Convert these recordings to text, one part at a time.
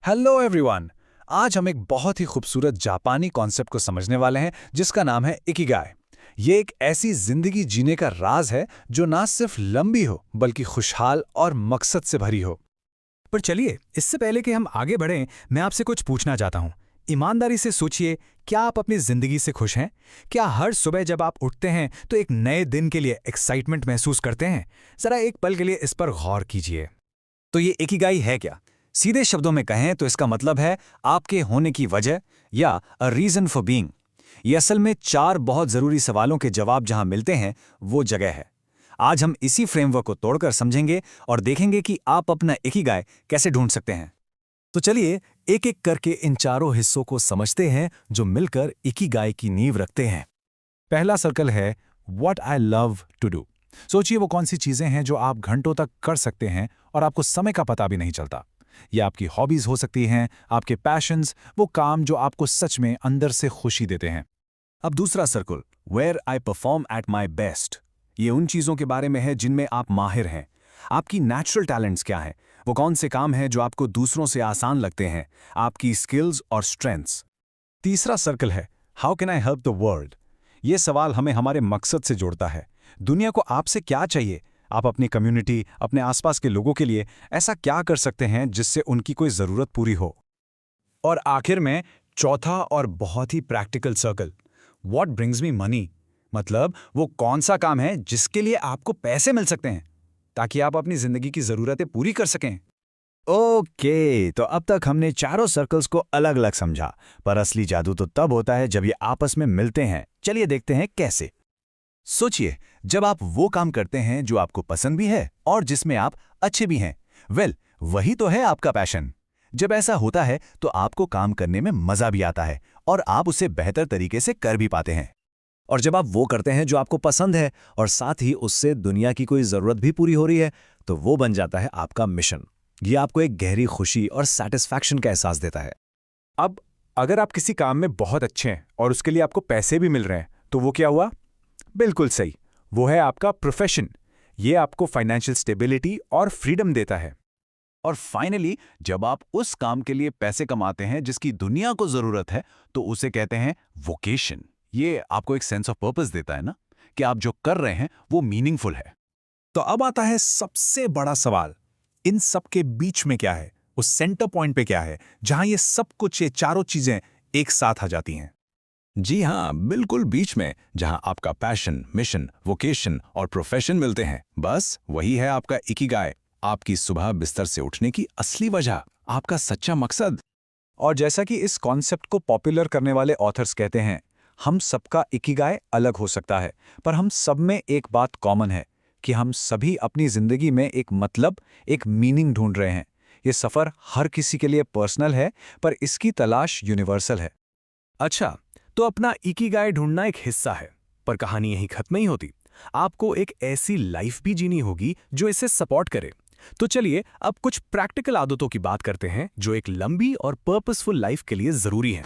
Hello everyone. आज हम एक बहुत ही खूबसूरत जापानी कॉन्सेप्ट को समझने वाले हैं जिसका नाम है इकिगाई। ये एक ऐसी जिंदगी जीने का राज है जो ना सिर्फ लंबी हो बल्कि खुशहाल और मकसद से भरी हो। पर चलिए, इससे पहले कि हम आगे बढ़ें, मैं आपसे कुछ पूछना चाहता हूं। ईमानदारी से सोचिए, क्या आप अपनी जिंदगी से खुश हैं? क्या हर सुबह जब आप उठते हैं तो एक नए दिन के लिए एक्साइटमेंट महसूस करते हैं? जरा एक पल के लिए इस पर गौर कीजिए। तो ये इकिगाई है क्या? सीधे शब्दों में कहें तो इसका मतलब है आपके होने की वजह या अ रीजन फॉर बीइंग। ये असल में 4 बहुत जरूरी सवालों के जवाब जहां मिलते हैं वो जगह है। आज हम इसी फ्रेमवर्क को तोड़कर समझेंगे और देखेंगे कि आप अपना इकिगाई कैसे ढूंढ सकते हैं। तो चलिए एक एक करके इन चारों हिस्सों को समझते हैं जो मिलकर इकिगाई की नींव रखते हैं। पहला सर्कल है what I love to do. सोचिए वो कौन सी चीजें हैं जो आप घंटों तक कर सकते हैं और आपको समय का पता भी नहीं चलता। ये आपकी हॉबीज हो सकती हैं, आपके पैशंस, वो काम जो आपको सच में अंदर से खुशी देते हैं। अब दूसरा circle where I perform at my best. ये उन चीजों के बारे में है जिनमें आप माहिर हैं। आपकी नेचुरल टैलेंट्स क्या हैं? वो कौन से काम हैं जो आपको दूसरों से आसान लगते हैं? आपकी स्किल्स और स्ट्रेंथ्स। तीसरा सर्कल है how can I help the world. ये सवाल हमें हमारे मकसद से जोड़ता है। दुनिया को आपसे क्या चाहिए? आप अपनी कम्युनिटी, अपने आसपास के लोगों के लिए ऐसा क्या कर सकते हैं जिससे उनकी कोई जरूरत पूरी हो। और आखिर में चौथा और बहुत ही practical circle what brings me money. मतलब वो कौन सा काम है जिसके लिए आपको पैसे मिल सकते हैं ताकि आप अपनी जिंदगी की जरूरतें पूरी कर सकें। ओके, तो अब तक हमने चारों सर्कल्स को अलग अलग समझा, पर असली जादू तो तब होता है जब ये आपस में मिलते हैं। चलिए देखते हैं कैसे। सोचिए, जब आप वो काम करते हैं जो आपको पसंद भी है और जिसमें आप अच्छे भी हैं, वही तो है आपका पैशन। जब ऐसा होता है तो आपको काम करने में मजा भी आता है और आप उसे बेहतर तरीके से कर भी पाते हैं। और जब आप वो करते हैं जो आपको पसंद है और साथ ही उससे दुनिया की कोई जरूरत भी पूरी हो रही है, तो वो बन जाता है आपका मिशन। ये आपको एक गहरी खुशी और सेटिस्फैक्शन का एहसास देता है। अब अगर आप किसी काम में बहुत अच्छे हैं और उसके लिए आपको पैसे भी मिल रहे हैं तो वो क्या हुआ? बिल्कुल सही, वो है आपका प्रोफेशन। ये आपको फाइनेंशियल स्टेबिलिटी और फ्रीडम देता है। और फाइनली जब आप उस काम के लिए पैसे कमाते हैं जिसकी दुनिया को जरूरत है तो उसे कहते हैं वोकेशन। ये आपको एक सेंस ऑफ पर्पस देता है ना, कि आप जो कर रहे हैं वो मीनिंगफुल है। तो अब आता है सबसे बड़ा सवाल, इन सब के बीच में क्या है? उस सेंटर पॉइंट पे क्या है जहां ये सब कुछ, ये चारों चीजें एक साथ आ जाती हैं? जी हाँ, बिल्कुल बीच में, जहां आपका पैशन, मिशन, वोकेशन और प्रोफेशन मिलते हैं। बस वही है आपका इकिगाई, आपकी सुबह बिस्तर से उठने की असली वजह, आपका सच्चा मकसद। और जैसा कि इस कॉन्सेप्ट को पॉपुलर करने वाले ऑथर्स कहते हैं, हम सबका इकिगाई अलग हो सकता है, पर हम सब में एक बात कॉमन है कि हम सभी अपनी जिंदगी में एक मतलब, एक मीनिंग ढूंढ रहे हैं। ये सफर हर किसी के लिए पर्सनल है, पर इसकी तलाश यूनिवर्सल है। अच्छा, तो अपना इकिगाई ढूंढना एक हिस्सा है, पर कहानी यहीं खत्म नहीं होती। आपको एक ऐसी लाइफ भी जीनी होगी जो इसे सपोर्ट करे। तो चलिए अब कुछ प्रैक्टिकल आदतों की बात करते हैं जो एक लंबी और पर्पसफुल लाइफ के लिए जरूरी हैं।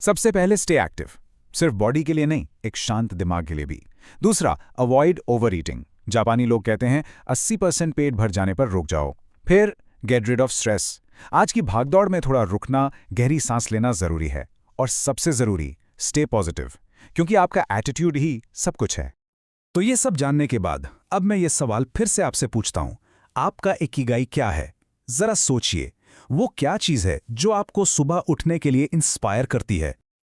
सबसे पहले स्टे एक्टिव, सिर्फ बॉडी के लिए नहीं, एक शांत दिमाग के लिए भी। दूसरा, अवॉइड ओवर ईटिंग। जापानी लोग कहते हैं 80% पेट भर जाने पर रुक जाओ। फिर गेट रिड ऑफ स्ट्रेस। आज की भागदौड़ में थोड़ा रुकना, गहरी सांस लेना जरूरी है। और सबसे जरूरी, स्टे पॉजिटिव, क्योंकि आपका एटीट्यूड ही सब कुछ है। तो ये सब जानने के बाद अब मैं ये सवाल फिर से आपसे पूछता हूं, आपका इकिगाई क्या है? जरा सोचिए, वो क्या चीज है जो आपको सुबह उठने के लिए इंस्पायर करती है,